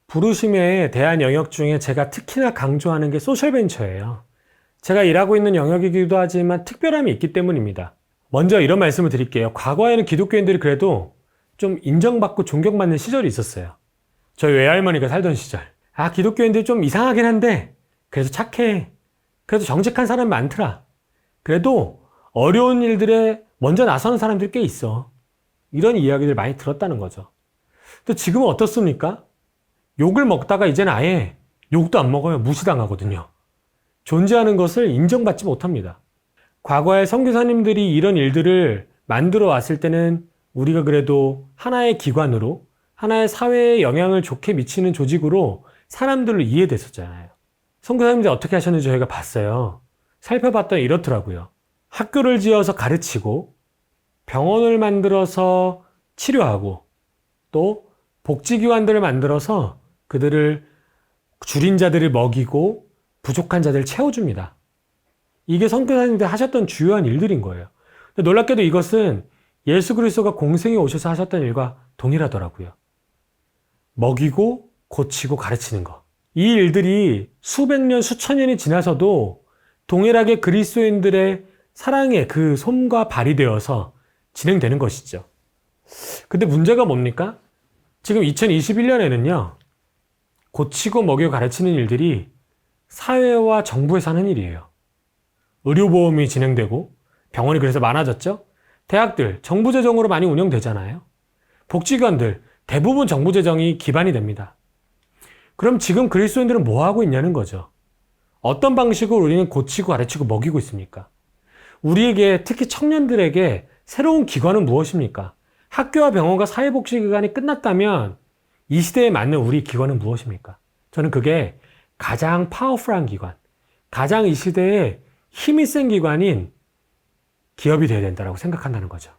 부르심에 대한 영역 중에 제가 특히나 강조하는 게 소셜벤처예요. 제가 일하고 있는 영역이기도 하지만 특별함이 있기 때문입니다. 먼저 이런 말씀을 드릴게요. 과거에는 기독교인들이 그래도 좀 인정받고 존경받는 시절이 있었어요. 저희 외할머니가 살던 시절. 기독교인들이 좀 이상하긴 한데 그래도 착해. 그래도 정직한 사람이 많더라. 그래도 어려운 일들에 먼저 나서는 사람들이 꽤 있어. 이런 이야기를 많이 들었다는 거죠. 또 지금은 어떻습니까? 욕을 먹다가 이제는 아예 욕도 안 먹어요. 무시당하거든요. 존재하는 것을 인정받지 못합니다. 과거에 선교사님들이 이런 일들을 만들어 왔을 때는 우리가 그래도 하나의 기관으로, 하나의 사회에 영향을 좋게 미치는 조직으로 사람들로 이해됐었잖아요. 선교사님들이 어떻게 하셨는지 저희가 봤어요. 살펴봤더니 이렇더라고요. 학교를 지어서 가르치고, 병원을 만들어서 치료하고, 또 복지기관들을 만들어서 그들을 줄인 자들을 먹이고 부족한 자들을 채워줍니다. 이게 선교사님들 하셨던 주요한 일들인 거예요. 근데 놀랍게도 이것은 예수 그리스도가 공생에 오셔서 하셨던 일과 동일하더라고요. 먹이고 고치고 가르치는 거. 이 일들이 수백 년, 수천 년이 지나서도 동일하게 그리스도인들의 사랑의 그 손과 발이 되어서 진행되는 것이죠. 근데 문제가 뭡니까? 지금 2021년에는요. 고치고 먹이고 가르치는 일들이 사회와 정부에서 하는 일이에요. 의료보험이 진행되고 병원이 그래서 많아졌죠. 대학들 정부 재정으로 많이 운영되잖아요. 복지기관들 대부분 정부 재정이 기반이 됩니다. 그럼 지금 그리스도인들은 뭐 하고 있냐는 거죠. 어떤 방식으로 우리는 고치고 가르치고 먹이고 있습니까? 우리에게, 특히 청년들에게 새로운 기관은 무엇입니까? 학교와 병원과 사회복지기관이 끝났다면 이 시대에 맞는 우리 기관은 무엇입니까? 저는 그게 가장 파워풀한 기관, 가장 이 시대에 힘이 센 기관인 기업이 되어야 된다고 생각한다는 거죠.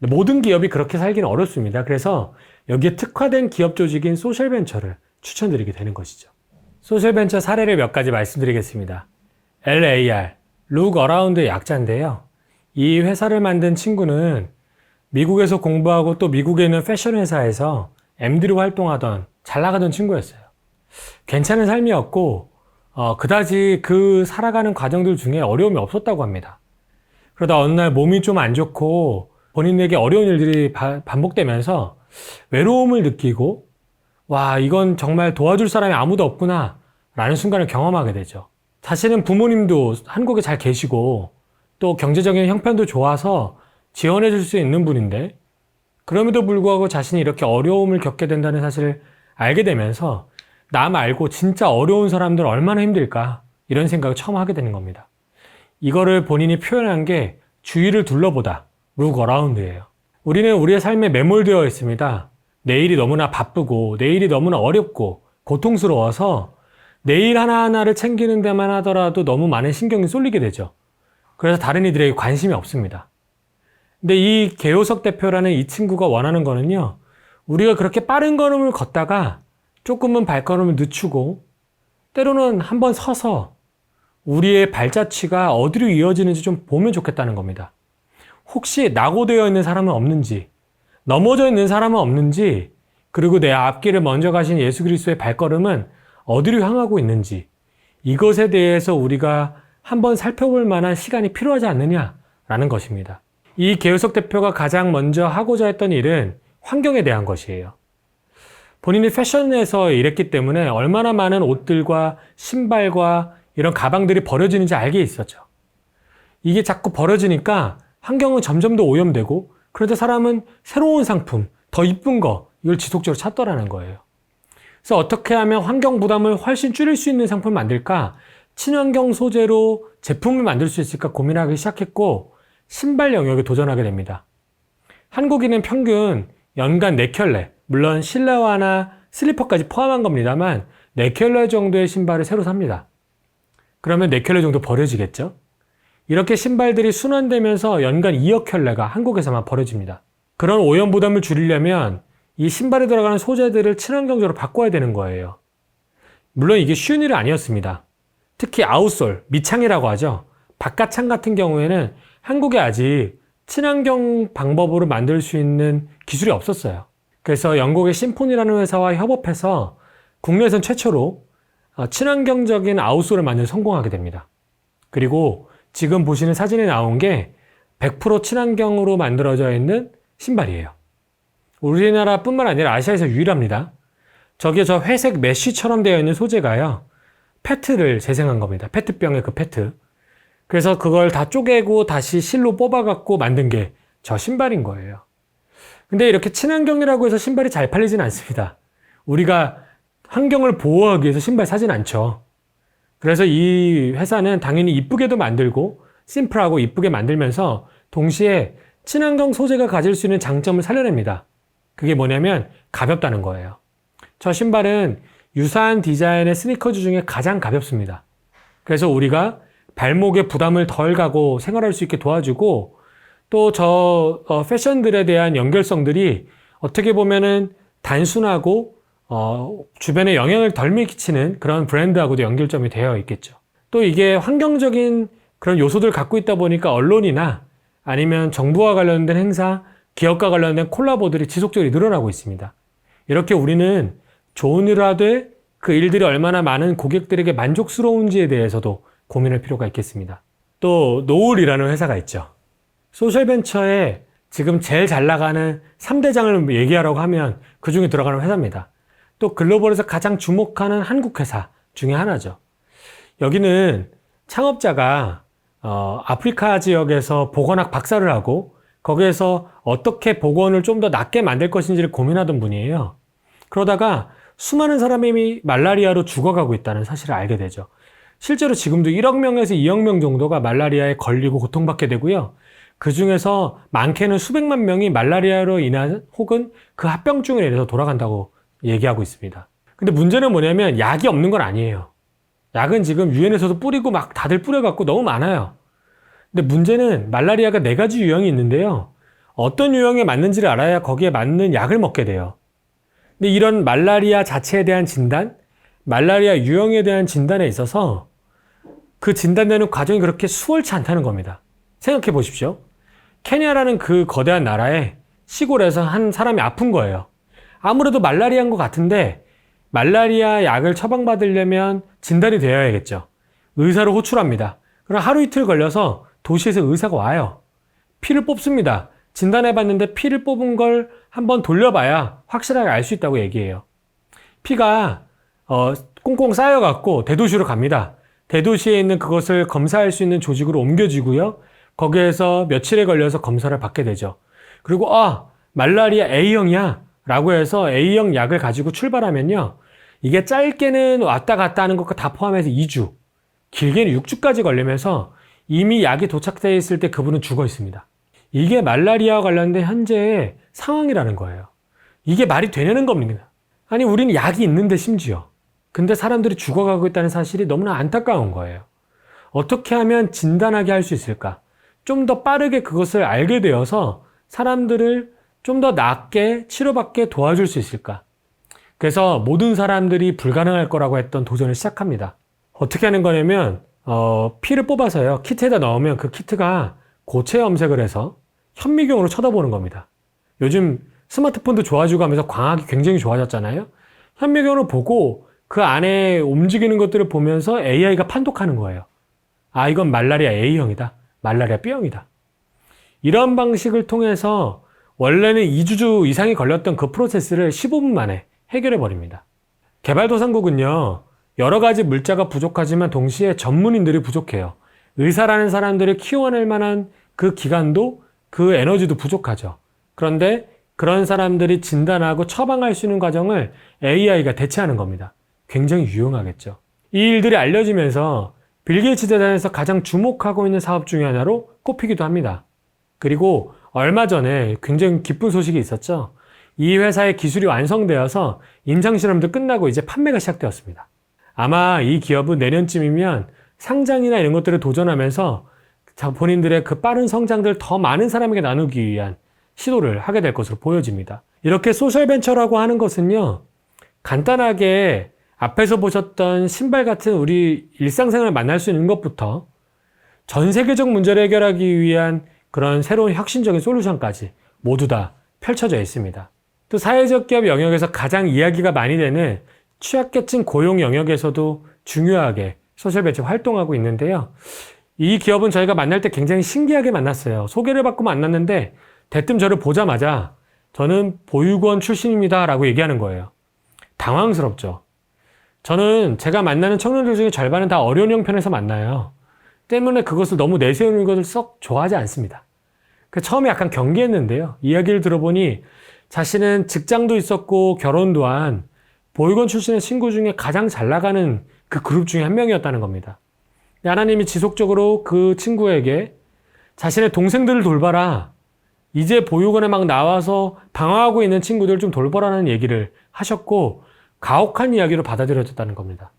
모든 기업이 그렇게 살기는 어렵습니다. 그래서 여기에 특화된 기업 조직인 소셜벤처를 추천드리게 되는 것이죠. 소셜벤처 사례를 몇 가지 말씀드리겠습니다. LAR, Look Around의 약자인데요. 이 회사를 만든 친구는 미국에서 공부하고 또 미국에 있는 패션 회사에서 MD로 활동하던 잘 나가던 친구였어요. 괜찮은 삶이었고 그다지 그 살아가는 과정들 중에 어려움이 없었다고 합니다. 그러다 어느 날 몸이 좀 안 좋고 본인에게 어려운 일들이 반복되면서 외로움을 느끼고 와, 이건 정말 도와줄 사람이 아무도 없구나 라는 순간을 경험하게 되죠. 사실은 부모님도 한국에 잘 계시고 또 경제적인 형편도 좋아서 지원해 줄 수 있는 분인데 그럼에도 불구하고 자신이 이렇게 어려움을 겪게 된다는 사실을 알게 되면서 나 말고 진짜 어려운 사람들 얼마나 힘들까 이런 생각을 처음 하게 되는 겁니다. 이거를 본인이 표현한 게 주위를 둘러보다 Look Around예요. 우리는 우리의 삶에 매몰되어 있습니다. 내일이 너무나 바쁘고 내일이 너무나 어렵고 고통스러워서 내일 하나하나를 챙기는 데만 하더라도 너무 많은 신경이 쏠리게 되죠. 그래서 다른 이들에게 관심이 없습니다. 근데 이 개호석 대표라는 이 친구가 원하는 거는요. 우리가 그렇게 빠른 걸음을 걷다가 조금은 발걸음을 늦추고 때로는 한번 서서 우리의 발자취가 어디로 이어지는지 좀 보면 좋겠다는 겁니다. 혹시 낙오되어 있는 사람은 없는지, 넘어져 있는 사람은 없는지, 그리고 내 앞길을 먼저 가신 예수 그리스도의 발걸음은 어디로 향하고 있는지 이것에 대해서 우리가 한번 살펴볼 만한 시간이 필요하지 않느냐라는 것입니다. 이 개호석 대표가 가장 먼저 하고자 했던 일은 환경에 대한 것이에요. 본인이 패션에서 일했기 때문에 얼마나 많은 옷들과 신발과 이런 가방들이 버려지는지 알게 있었죠. 이게 자꾸 버려지니까 환경은 점점 더 오염되고 그런데 사람은 새로운 상품, 더 이쁜 거 이걸 지속적으로 찾더라는 거예요. 그래서 어떻게 하면 환경 부담을 훨씬 줄일 수 있는 상품을 만들까? 친환경 소재로 제품을 만들 수 있을까 고민하기 시작했고 신발 영역에 도전하게 됩니다. 한국인은 평균 연간 4켤레, 물론 실내화나 슬리퍼까지 포함한 겁니다만 4켤레 정도의 신발을 새로 삽니다. 그러면 4켤레 정도 버려지겠죠? 이렇게 신발들이 순환되면서 연간 2억 켤레가 한국에서만 버려집니다. 그런 오염 부담을 줄이려면 이 신발에 들어가는 소재들을 친환경적으로 바꿔야 되는 거예요. 물론 이게 쉬운 일은 아니었습니다. 특히 아웃솔, 밑창이라고 하죠. 바깥창 같은 경우에는 한국에 아직 친환경 방법으로 만들 수 있는 기술이 없었어요. 그래서 영국의 심포니라는 회사와 협업해서 국내에선 최초로 친환경적인 아웃솔을 만들 성공하게 됩니다. 그리고 지금 보시는 사진에 나온 게 100% 친환경으로 만들어져 있는 신발이에요. 우리나라뿐만 아니라 아시아에서 유일합니다. 저게 저 회색 메쉬처럼 되어 있는 소재가요, 페트를 재생한 겁니다. 페트병의 그 페트. 그래서 그걸 다 쪼개고 다시 실로 뽑아갖고 만든 게 저 신발인 거예요. 근데 이렇게 친환경이라고 해서 신발이 잘 팔리진 않습니다. 우리가 환경을 보호하기 위해서 신발 사진 않죠. 그래서 이 회사는 당연히 이쁘게도 만들고 심플하고 이쁘게 만들면서 동시에 친환경 소재가 가질 수 있는 장점을 살려냅니다. 그게 뭐냐면 가볍다는 거예요. 저 신발은 유사한 디자인의 스니커즈 중에 가장 가볍습니다. 그래서 우리가 발목에 부담을 덜 가고 생활할 수 있게 도와주고, 또 저 패션들에 대한 연결성들이 어떻게 보면은 단순하고 주변에 영향을 덜 미치는 그런 브랜드하고도 연결점이 되어 있겠죠. 또 이게 환경적인 그런 요소들을 갖고 있다 보니까 언론이나 아니면 정부와 관련된 행사, 기업과 관련된 콜라보들이 지속적으로 늘어나고 있습니다. 이렇게 우리는 좋은 일을 하되 그 일들이 얼마나 많은 고객들에게 만족스러운지에 대해서도 고민할 필요가 있겠습니다. 또 노을이라는 회사가 있죠. 소셜벤처에 지금 제일 잘 나가는 3대장을 얘기하라고 하면 그 중에 들어가는 회사입니다. 또 글로벌에서 가장 주목하는 한국 회사 중에 하나죠. 여기는 창업자가 아프리카 지역에서 보건학 박사를 하고 거기에서 어떻게 보건을 좀 더 낫게 만들 것인지를 고민하던 분이에요. 그러다가 수많은 사람이 말라리아로 죽어가고 있다는 사실을 알게 되죠. 실제로 지금도 1억 명에서 2억 명 정도가 말라리아에 걸리고 고통받게 되고요. 그 중에서 많게는 수백만 명이 말라리아로 인한 혹은 그 합병증으로 인해서 돌아간다고 얘기하고 있습니다. 근데 문제는 뭐냐면 약이 없는 건 아니에요. 약은 지금 유엔에서도 뿌리고 막 다들 뿌려갖고 너무 많아요. 근데 문제는 말라리아가 4가지 유형이 있는데요. 어떤 유형에 맞는지를 알아야 거기에 맞는 약을 먹게 돼요. 근데 이런 말라리아 자체에 대한 진단, 말라리아 유형에 대한 진단에 있어서 그 진단되는 과정이 그렇게 수월치 않다는 겁니다. 생각해 보십시오. 케냐라는 그 거대한 나라에 시골에서 한 사람이 아픈 거예요. 아무래도 말라리아인 것 같은데 말라리아 약을 처방받으려면 진단이 되어야겠죠. 의사를 호출합니다. 그럼 하루 이틀 걸려서 도시에서 의사가 와요. 피를 뽑습니다. 진단해봤는데 피를 뽑은 걸 한번 돌려봐야 확실하게 알 수 있다고 얘기해요. 피가 꽁꽁 쌓여갖고 대도시로 갑니다. 대도시에 있는 그것을 검사할 수 있는 조직으로 옮겨지고요. 거기에서 며칠에 걸려서 검사를 받게 되죠. 그리고 말라리아 A형이야 라고 해서 A형 약을 가지고 출발하면요. 이게 짧게는 왔다 갔다 하는 것과 다 포함해서 2주, 길게는 6주까지 걸리면서 이미 약이 도착되어 있을 때 그분은 죽어 있습니다. 이게 말라리아와 관련된 현재의 상황이라는 거예요. 이게 말이 되냐는 겁니다. 아니, 우리는 약이 있는데 심지어. 근데 사람들이 죽어가고 있다는 사실이 너무나 안타까운 거예요. 어떻게 하면 진단하게 할 수 있을까? 좀 더 빠르게 그것을 알게 되어서 사람들을 좀 더 낫게 치료받게 도와줄 수 있을까? 그래서 모든 사람들이 불가능할 거라고 했던 도전을 시작합니다. 어떻게 하는 거냐면 피를 뽑아서요. 키트에다 넣으면 그 키트가 고체 염색을 해서 현미경으로 쳐다보는 겁니다. 요즘 스마트폰도 좋아지고 하면서 광학이 굉장히 좋아졌잖아요. 현미경으로 보고 그 안에 움직이는 것들을 보면서 AI가 판독하는 거예요. 이건 말라리아 A형이다. 말라리아 B형이다. 이런 방식을 통해서 원래는 2주 이상이 걸렸던 그 프로세스를 15분 만에 해결해 버립니다. 개발도상국은요, 여러 가지 물자가 부족하지만 동시에 전문인들이 부족해요. 의사라는 사람들을 키워낼 만한 그 기간도 그 에너지도 부족하죠. 그런데 그런 사람들이 진단하고 처방할 수 있는 과정을 AI가 대체하는 겁니다. 굉장히 유용하겠죠. 이 일들이 알려지면서 빌 게이츠 재단에서 가장 주목하고 있는 사업 중에 하나로 꼽히기도 합니다. 그리고 얼마 전에 굉장히 기쁜 소식이 있었죠. 이 회사의 기술이 완성되어서 임상실험도 끝나고 이제 판매가 시작되었습니다. 아마 이 기업은 내년쯤이면 상장이나 이런 것들을 도전하면서 본인들의 그 빠른 성장들을 더 많은 사람에게 나누기 위한 시도를 하게 될 것으로 보여집니다. 이렇게 소셜벤처라고 하는 것은요, 간단하게 앞에서 보셨던 신발 같은 우리 일상생활을 만날 수 있는 것부터 전 세계적 문제를 해결하기 위한 그런 새로운 혁신적인 솔루션까지 모두 다 펼쳐져 있습니다. 또 사회적 기업 영역에서 가장 이야기가 많이 되는 취약계층 고용 영역에서도 중요하게 소셜벤처 활동하고 있는데요. 이 기업은 저희가 만날 때 굉장히 신기하게 만났어요. 소개를 받고 만났는데 대뜸 저를 보자마자 저는 보육원 출신입니다 라고 얘기하는 거예요. 당황스럽죠. 저는 제가 만나는 청년들 중에 절반은 다 어려운 형편에서 만나요. 때문에 그것을 너무 내세우는 것을 썩 좋아하지 않습니다. 처음에 약간 경계했는데요. 이야기를 들어보니 자신은 직장도 있었고 결혼도 한 보육원 출신의 친구 중에 가장 잘 나가는 그 그룹 중에 한 명이었다는 겁니다. 하나님이 지속적으로 그 친구에게 자신의 동생들을 돌봐라. 이제 보육원에 막 나와서 방황하고 있는 친구들 좀 돌보라는 얘기를 하셨고 가혹한 이야기로 받아들여졌다는 겁니다.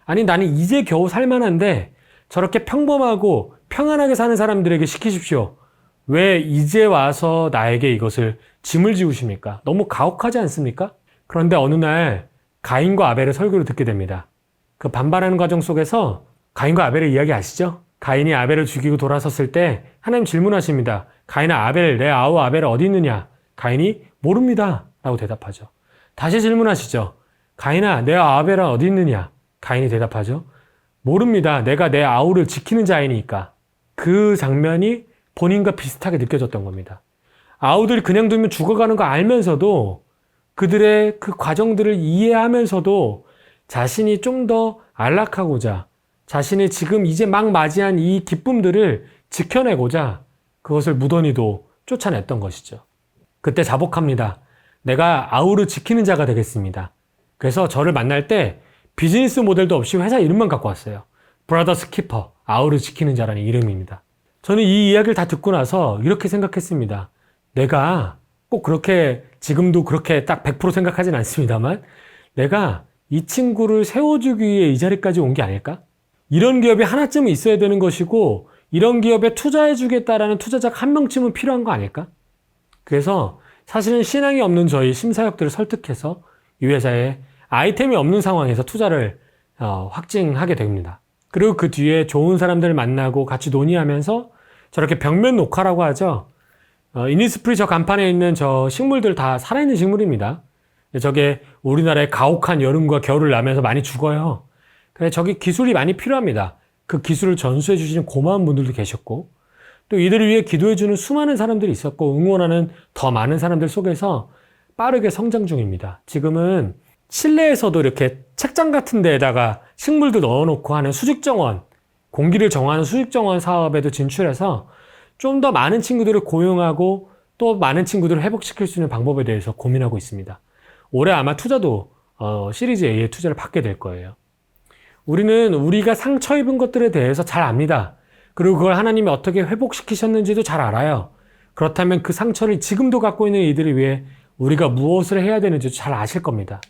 아니 나는 이제 겨우 살만한데 저렇게 평범하고 평안하게 사는 사람들에게 시키십시오. 왜 이제 와서 나에게 이것을 짐을 지우십니까? 너무 가혹하지 않습니까? 그런데 어느 날 가인과 아벨의 설교를 듣게 됩니다. 그 반발하는 과정 속에서 가인과 아벨의 이야기 아시죠? 가인이 아벨을 죽이고 돌아섰을 때 하나님 질문하십니다. 가인아, 아벨, 내 아우 아벨 어디 있느냐? 가인이 모릅니다 라고 대답하죠. 다시 질문하시죠. 가인아, 내 아벨은 어디 있느냐? 가인이 대답하죠. 모릅니다. 내가 내 아우를 지키는 자이니까. 그 장면이 본인과 비슷하게 느껴졌던 겁니다. 아우들이 그냥 두면 죽어가는 거 알면서도 그들의 그 과정들을 이해하면서도 자신이 좀 더 안락하고자 자신이 지금 이제 막 맞이한 이 기쁨들을 지켜내고자 그것을 무던히도 쫓아냈던 것이죠. 그때 자복합니다. 내가 아우를 지키는 자가 되겠습니다. 그래서 저를 만날 때 비즈니스 모델도 없이 회사 이름만 갖고 왔어요. 브라더스 키퍼, 아우를 지키는 자라는 이름입니다. 저는 이 이야기를 다 듣고 나서 이렇게 생각했습니다. 내가 꼭 그렇게 지금도 그렇게 딱 100% 생각하진 않습니다만 내가 이 친구를 세워주기 위해 이 자리까지 온 게 아닐까? 이런 기업이 하나쯤은 있어야 되는 것이고 이런 기업에 투자해주겠다라는 투자자가 한 명쯤은 필요한 거 아닐까? 그래서 사실은 신앙이 없는 저희 심사역들을 설득해서 이 회사에 아이템이 없는 상황에서 투자를 확증하게 됩니다. 그리고 그 뒤에 좋은 사람들을 만나고 같이 논의하면서 저렇게 벽면 녹화라고 하죠. 이니스프리 저 간판에 있는 저 식물들 다 살아있는 식물입니다. 저게 우리나라의 가혹한 여름과 겨울을 나면서 많이 죽어요. 그래서 저기 기술이 많이 필요합니다. 그 기술을 전수해 주시는 고마운 분들도 계셨고 또 이들을 위해 기도해 주는 수많은 사람들이 있었고 응원하는 더 많은 사람들 속에서 빠르게 성장 중입니다. 지금은 실내에서도 이렇게 책장 같은 데에다가 식물도 넣어놓고 하는 수직정원, 공기를 정화하는 수직정원 사업에도 진출해서 좀 더 많은 친구들을 고용하고 또 많은 친구들을 회복시킬 수 있는 방법에 대해서 고민하고 있습니다. 올해 아마 투자도 시리즈 A의 투자를 받게 될 거예요. 우리는 우리가 상처 입은 것들에 대해서 잘 압니다. 그리고 그걸 하나님이 어떻게 회복시키셨는지도 잘 알아요. 그렇다면 그 상처를 지금도 갖고 있는 이들을 위해 우리가 무엇을 해야 되는지도 잘 아실 겁니다.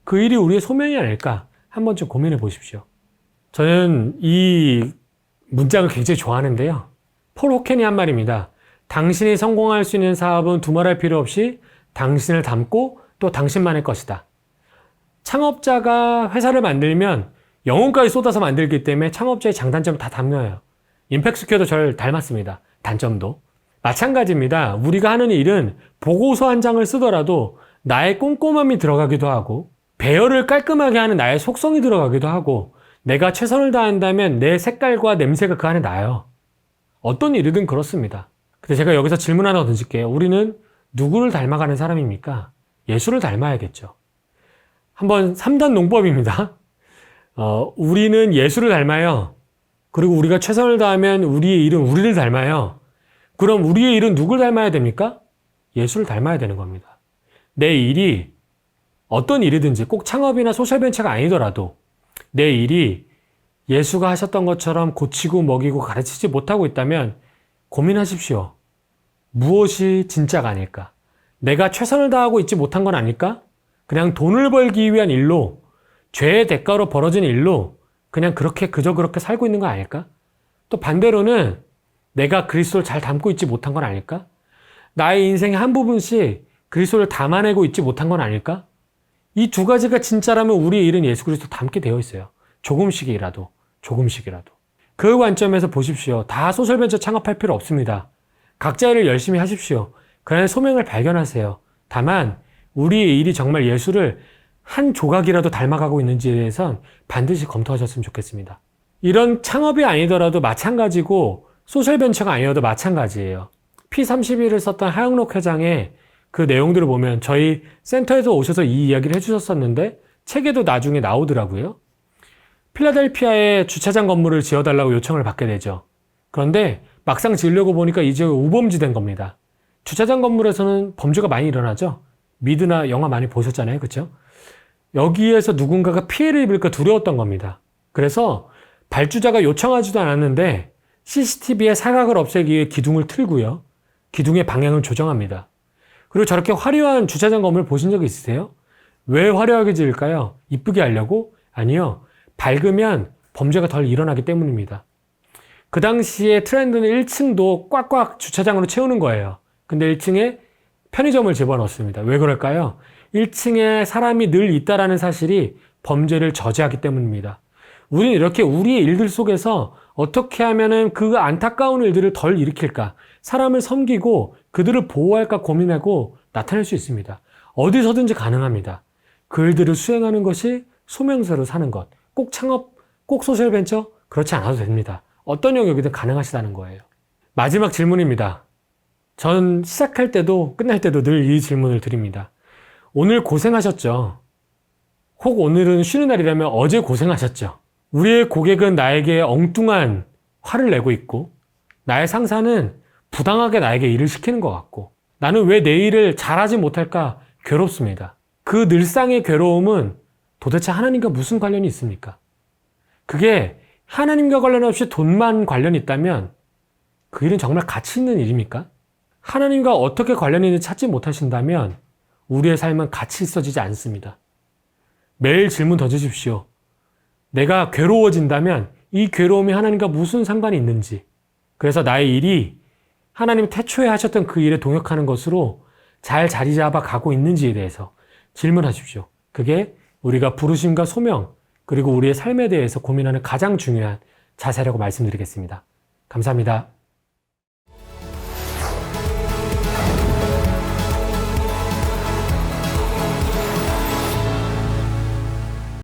그 일이 우리의 소명이 아닐까 한 번쯤 고민해 보십시오. 저는 이 문장을 굉장히 좋아하는데요. 폴 호켄이 한 말입니다. 당신이 성공할 수 있는 사업은 두말할 필요 없이 당신을 닮고 또 당신만의 것이다. 창업자가 회사를 만들면 영혼까지 쏟아서 만들기 때문에 창업자의 장단점을 다 담겨요. 임팩스퀘어도 저를 닮았습니다. 단점도. 마찬가지입니다. 우리가 하는 일은 보고서 한 장을 쓰더라도 나의 꼼꼼함이 들어가기도 하고 배열을 깔끔하게 하는 나의 속성이 들어가기도 하고 내가 최선을 다한다면 내 색깔과 냄새가 그 안에 나요. 어떤 일이든 그렇습니다. 근데 제가 여기서 질문 하나 던질게요. 우리는 누구를 닮아가는 사람입니까? 예수를 닮아야겠죠. 한번 3단 농법입니다. 우리는 예수를 닮아요. 그리고 우리가 최선을 다하면 우리의 일은 우리를 닮아요. 그럼 우리의 일은 누굴 닮아야 됩니까? 예수를 닮아야 되는 겁니다. 내 일이 어떤 일이든지 꼭 창업이나 소셜벤처가 아니더라도 내 일이 예수가 하셨던 것처럼 고치고 먹이고 가르치지 못하고 있다면 고민하십시오. 무엇이 진짜가 아닐까? 내가 최선을 다하고 있지 못한 건 아닐까? 그냥 돈을 벌기 위한 일로 죄의 대가로 벌어진 일로 그냥 그저 그렇게 살고 있는 거 아닐까? 또 반대로는 내가 그리스도를 잘 담고 있지 못한 건 아닐까? 나의 인생의 한 부분씩 그리스도를 담아내고 있지 못한 건 아닐까? 이 두 가지가 진짜라면 우리의 일은 예수 그리스도 담게 되어 있어요. 조금씩이라도. 그 관점에서 보십시오. 다 소셜벤처 창업할 필요 없습니다. 각자 일을 열심히 하십시오. 그러나 소명을 발견하세요. 다만 우리의 일이 정말 예수를 한 조각이라도 닮아가고 있는지에 대해선 반드시 검토하셨으면 좋겠습니다. 이런 창업이 아니더라도 마찬가지고 소셜벤처가 아니어도 마찬가지예요. P31을 썼던 하영록 회장의 그 내용들을 보면 저희 센터에서 오셔서 이 이야기를 해주셨었는데 책에도 나중에 나오더라고요. 필라델피아에 주차장 건물을 지어달라고 요청을 받게 되죠. 그런데 막상 지으려고 보니까 이 지역이 우범지대인 겁니다. 주차장 건물에서는 범죄가 많이 일어나죠. 미드나 영화 많이 보셨잖아요. 그렇죠? 여기에서 누군가가 피해를 입을까 두려웠던 겁니다. 그래서 발주자가 요청하지도 않았는데 CCTV의 사각을 없애기 위해 기둥을 틀고요. 기둥의 방향을 조정합니다. 그리고 저렇게 화려한 주차장 건물 보신 적 있으세요? 왜 화려하게 지을까요? 이쁘게 하려고? 아니요. 밝으면 범죄가 덜 일어나기 때문입니다. 그 당시에 트렌드는 1층도 꽉꽉 주차장으로 채우는 거예요. 근데 1층에 편의점을 집어넣습니다. 왜 그럴까요? 1층에 사람이 늘 있다라는 사실이 범죄를 저지하기 때문입니다. 우리는 이렇게 우리의 일들 속에서 어떻게 하면은 그 안타까운 일들을 덜 일으킬까? 사람을 섬기고 그들을 보호할까 고민하고 나타낼 수 있습니다. 어디서든지 가능합니다. 그 일들을 수행하는 것이 소명서로 사는 것. 꼭 창업, 꼭 소셜벤처? 그렇지 않아도 됩니다. 어떤 영역이든 가능하시다는 거예요. 마지막 질문입니다. 전 시작할 때도 끝날 때도 늘 이 질문을 드립니다. 오늘 고생하셨죠? 혹 오늘은 쉬는 날이라면 어제 고생하셨죠? 우리의 고객은 나에게 엉뚱한 화를 내고 있고 나의 상사는 부당하게 나에게 일을 시키는 것 같고 나는 왜 내 일을 잘하지 못할까 괴롭습니다. 그 늘상의 괴로움은 도대체 하나님과 무슨 관련이 있습니까? 그게 하나님과 관련 없이 돈만 관련이 있다면 그 일은 정말 가치 있는 일입니까? 하나님과 어떻게 관련이 있는지 찾지 못하신다면 우리의 삶은 가치 있어지지 않습니다. 매일 질문 던지십시오. 내가 괴로워진다면 이 괴로움이 하나님과 무슨 상관이 있는지, 그래서 나의 일이 하나님이 태초에 하셨던 그 일에 동역하는 것으로 잘 자리 잡아 가고 있는지에 대해서 질문하십시오. 그게 우리가 부르심과 소명, 그리고 우리의 삶에 대해서 고민하는 가장 중요한 자세라고 말씀드리겠습니다. 감사합니다.